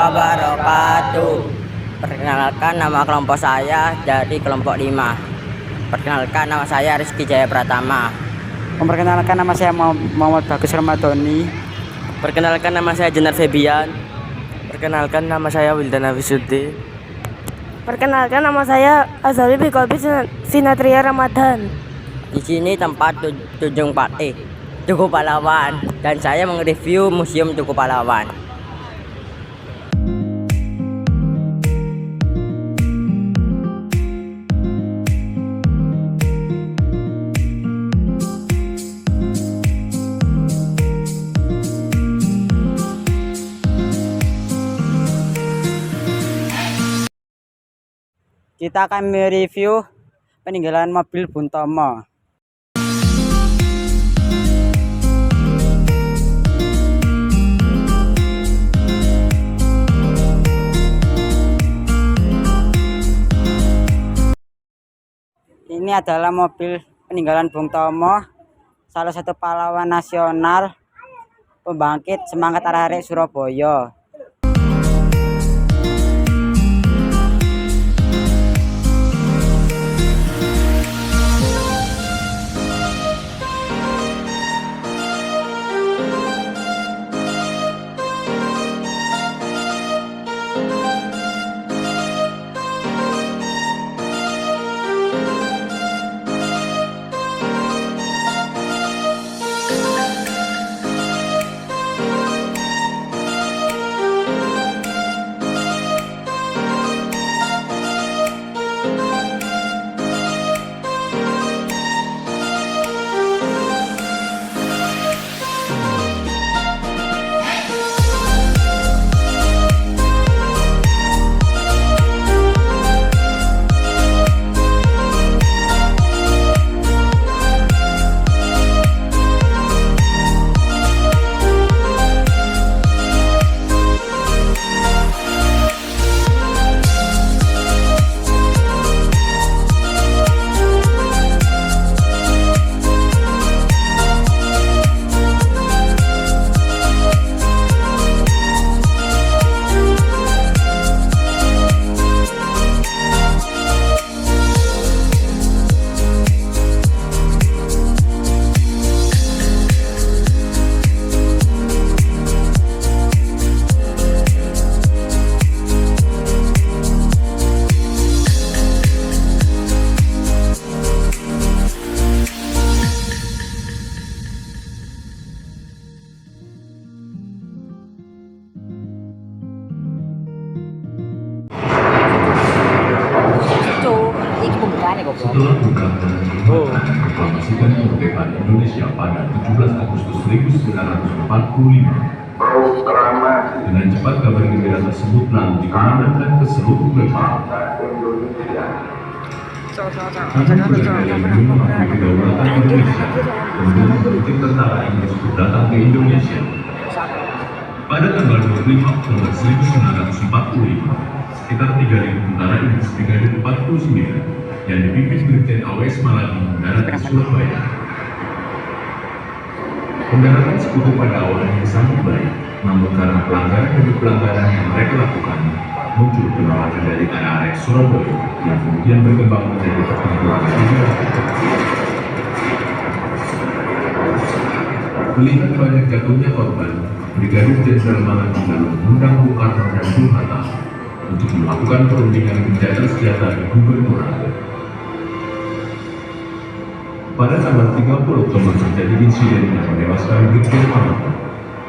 wabarakatuh. Perkenalkan, nama kelompok saya dari kelompok 5. Perkenalkan, nama saya Rizky Jaya Pratama. Memperkenalkan, nama saya Muhammad Bagus Ramadhani. Perkenalkan, nama saya Jenar Febian. Perkenalkan, nama saya Wildana Wisudi. Perkenalkan, nama saya Azali Bikobi Sinatria Ramadan. Di sini tempat Tugu Pahlawan, dan saya mereview Museum Tugu Pahlawan. Kita akan mereview peninggalan mobil Bung Tomo. Ini adalah mobil peninggalan Bung Tomo, salah satu pahlawan nasional, pembangkit semangat arek-arek Surabaya. Setelah Bung Karno mengproklamasikan kemerdekaan Indonesia pada 17 Agustus 1945, dengan cepat kabar gembira tersebut lalu dikumandangkan ke seluruh negara. Namun berbagai yang mengakui kedaulatan Indonesia, kemudian politik tentara Inggris datang ke Indonesia. Pada tanggal 25 Oktober 1945, sekitar 3.000 tentara Inggris Brigade 49 yang dipimpin Brigjen A.W.S. Maladi mendarat di Surabaya. Pendaratan sekutu pada awalnya sangat baik, namun karena pelanggaran demi pelanggaran yang mereka lakukan, muncul penolakan dari arek Surabaya yang kemudian berkembang menjadi pertempuran Indonesia. Melihat banyak jatuhnya korban, Brigadir Jenderal Maladi lalu mengundang Bung Karno dan Bung Hatta untuk melakukan perundingan gencatan senjata di Gubernuran. Pada tanggal 30 Oktober terjadi insiden yang menewaskan Brigjen Hatta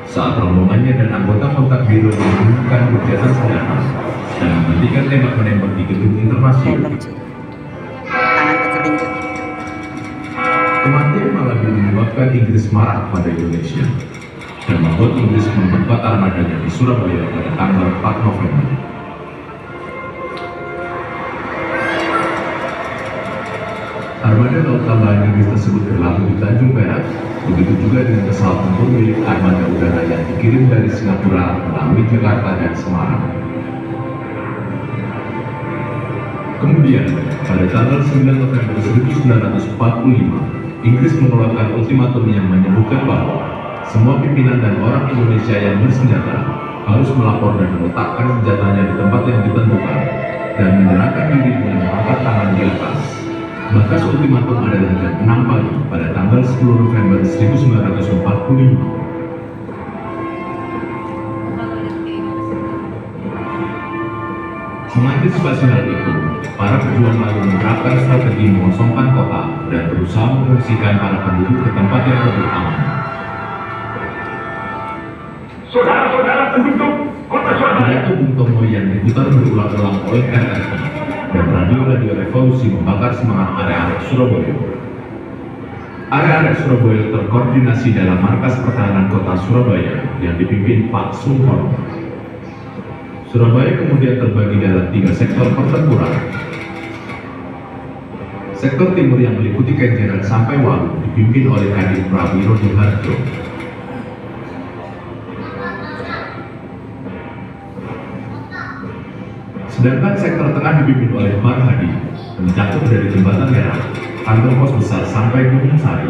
saat rombongannya dan anggota kontak biro melakukan gencatan senjata dan menghentikan tembak-menembak di gedung internasional. Kematian Maladi menyebabkan Inggris marah pada Indonesia dan membuat Inggris memperkuat armadanya di Surabaya pada tanggal 4 November. Armada laut tambahan Inggris tersebut berlabuh di Tanjung Perak, begitu juga dengan pesawat tempur milik armada udara yang dikirim dari Singapura melalui Jakarta dan Semarang. Kemudian, pada tanggal 9 November 1945, Inggris mengeluarkan ultimatum yang menyebutkan bahwa semua pimpinan dan orang Indonesia yang bersenjata harus melapor dan meletakkan senjatanya di tempat yang ditentukan dan menyerahkan diri dengan mengangkat tangan di atas. Batas ultimatum adalah jam 6 pagi pada tanggal 10 November 1945. Mengantisipasi hal itu, para pejuang lalu menerapkan strategi mengosongkan kota dan berusaha mengungsikan para penduduk ke tempat yang lebih aman. Saudara-saudara penduduk kota Surabaya. Pidato Bung Tomo yang diputar berulang-ulang oleh RRI dan radio-radio revolusi membakar semangat arek-arek Surabaya. Arek-arek Surabaya terkoordinasi dalam markas pertahanan kota Surabaya yang dipimpin Pak Sungkon. Surabaya kemudian terbagi dalam 3 sektor pertempuran. Sektor timur yang meliputi Kenjeran sampai Walu dipimpin oleh Kadif Prawiro Soeharto. Sedangkan sektor tengah dipimpin oleh Marhadi, mencakup dari Jembatan Merah, kantor pos besar sampai Gunung Sari.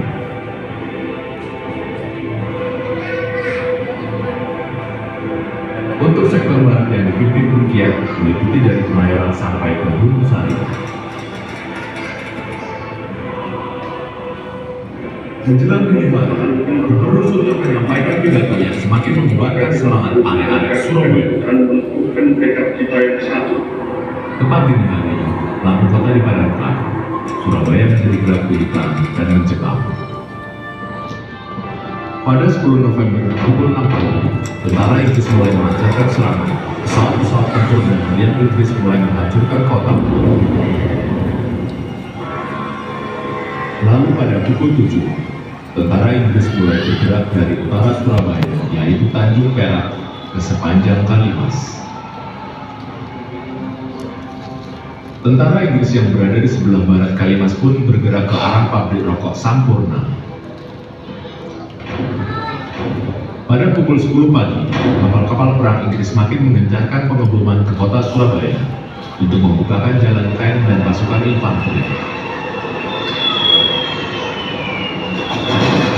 Untuk sektor barat yang dipimpin Rukiat meliputi dari Kemayoran sampai ke Gunung Sari. Menjelang dini hari, Gubernur Suryo menyampaikan pidato yang semakin membuatkan semangat arek-arek Surabaya. Tepat dini hari, lampu kota dipadamkan. Surabaya menjadi gelap gulita dan mencekam. Pada 10 November pukul 6 pagi, tentara Inggris mulai melancarkan serangan. Pesawat-pesawat tempur dan harian Inggris mulai menghancurkan kota. Lalu pada pukul 7, tentara Inggris mulai bergerak dari utara Surabaya, yaitu Tanjung Perak, ke sepanjang Kalimas. Tentara Inggris yang berada di sebelah barat Kalimas pun bergerak ke arah pabrik rokok Sampurna. Pada pukul 10 pagi, kapal-kapal perang Inggris makin mengencarkan pengeboman ke kota Surabaya untuk membukakan jalan tank dan pasukan infanteri.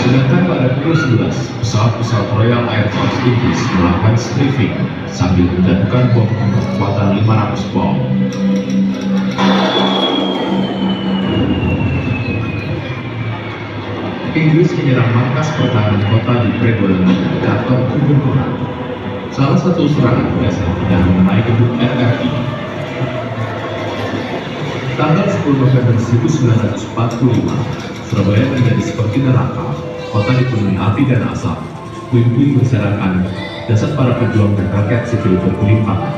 Sedangkan pada pukul 11, pesawat-pesawat Royal Air Force Inggris melakukan strafing sambil menjatuhkan bom berkekuatan 500 bom. Inggris menyerang markas pertahanan kota di Pregolan dan kantor gubernur. Salah satu serangan berhasil dan mengenai gedung RRI. Tanggal 10 November 1945, Surabaya menjadi seperti neraka. Kota dipenuhi api dan asap, puing-puing berserakan, jasad para pejuang dan rakyat sipil bergelimpangan.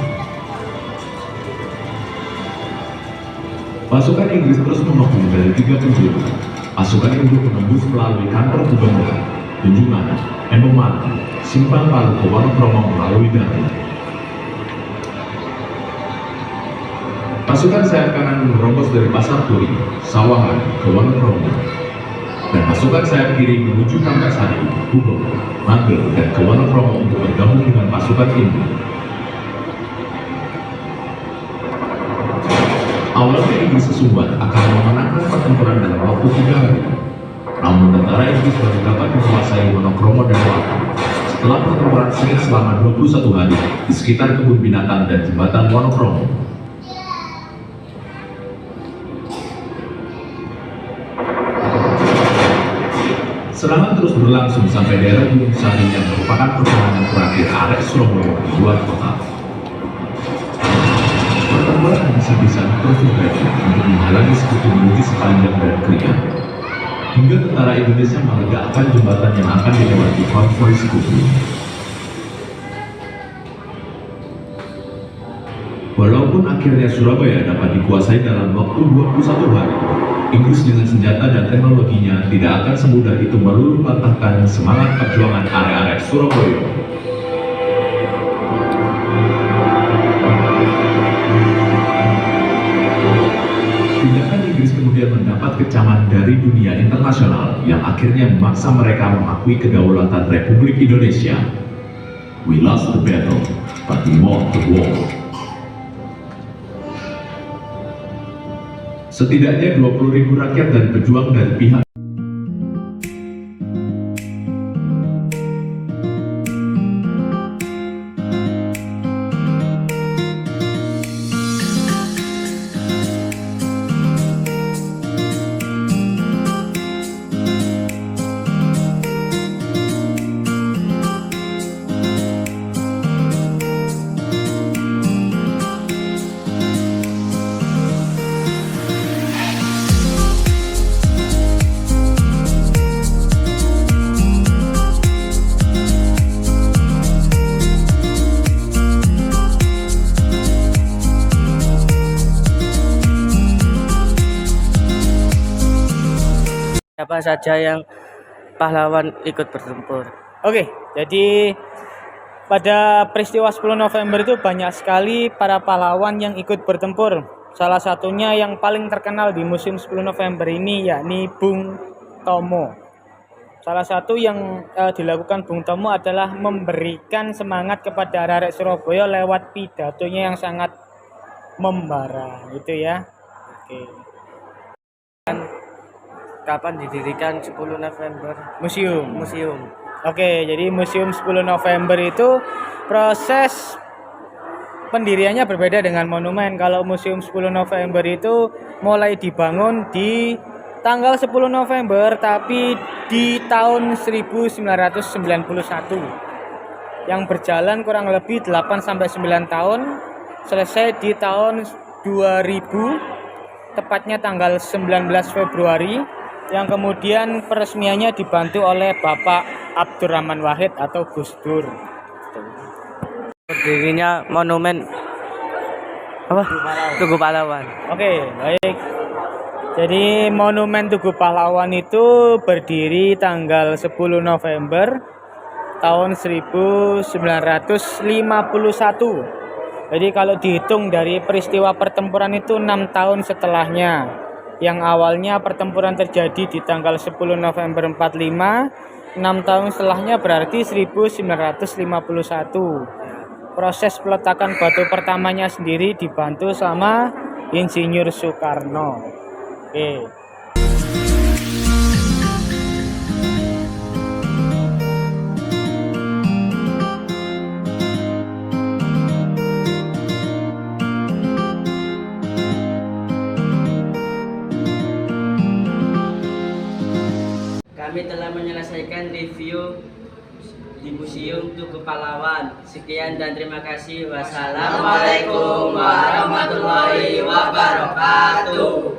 Pasukan Inggris terus menghubungi dari 3 penjuru. Pasukan induk menembus melalui kantor gubernur, Tunjungan, Embong, Simpang Palu ke Wonokromo melalui Datu. Pasukan sayap kanan menerobos dari Pasar Turi, Sawangan ke Wonokromo, dan pasukan sayap kiri menuju Kampasari, Gubeng, Magelang, dan ke Wonokromo untuk bergabung dengan pasukan induk. Awalnya Inggris sesungguhnya akan memenangkan pertempuran dalam waktu 3 hari. Namun tentara Inggris baru dapat menguasai Wonokromo dan Walu setelah pertempuran sengit selama 21 hari di sekitar kebun binatang dan jembatan Wonokromo. Serangan terus berlangsung sampai daerah Gunung Sari yang merupakan pertahanan terakhir arek Surabaya di luar kota. Pertempuran bisa-bisa terus terjadi untuk menghalangi sekutu menuju sepanjang dan Krian, hingga tentara Indonesia melegakan jembatan yang akan dilewati konvoi sekutu. Walaupun akhirnya Surabaya dapat dikuasai dalam waktu 21 hari, Inggris dengan senjata dan teknologinya tidak akan semudah itu meluluh lantahkan semangat perjuangan arek-arek Surabaya. Tindakan Inggris kemudian mendapat kecaman dari dunia internasional yang akhirnya memaksa mereka mengakui kedaulatan Republik Indonesia. We lost the battle, but we won the war. Setidaknya 20.000 rakyat dan pejuang dari pihak siapa saja yang pahlawan ikut bertempur. Oke, jadi pada peristiwa 10 November itu banyak sekali para pahlawan yang ikut bertempur. Salah satunya yang paling terkenal di musim 10 November ini yakni Bung Tomo. Salah satu yang dilakukan Bung Tomo adalah memberikan semangat kepada arek Surabaya lewat pidatonya yang sangat membara, gitu ya. Oke. Kapan didirikan 10 November? Museum. Oke, jadi Museum 10 November itu proses pendiriannya berbeda dengan monumen. Kalau Museum 10 November itu mulai dibangun di tanggal 10 November tapi di tahun 1991. Yang berjalan kurang lebih 8 sampai 9 tahun, selesai di tahun 2000, tepatnya tanggal 19 Februari, yang kemudian peresmiannya dibantu oleh Bapak Abdurrahman Wahid atau Gus Dur. Berdirinya monumen apa? Tugu Pahlawan. Oke, baik. Jadi monumen Tugu Pahlawan itu berdiri tanggal 10 November tahun 1951. Jadi kalau dihitung dari peristiwa pertempuran itu 6 tahun setelahnya. Yang awalnya pertempuran terjadi di tanggal 10 November 45, 6 tahun setelahnya berarti 1951. Proses peletakan batu pertamanya sendiri dibantu sama Insinyur Soekarno. Oke. Kami telah menyelesaikan review di Museum Tugu Pahlawan. Sekian dan terima kasih. Wassalamualaikum warahmatullahi wabarakatuh.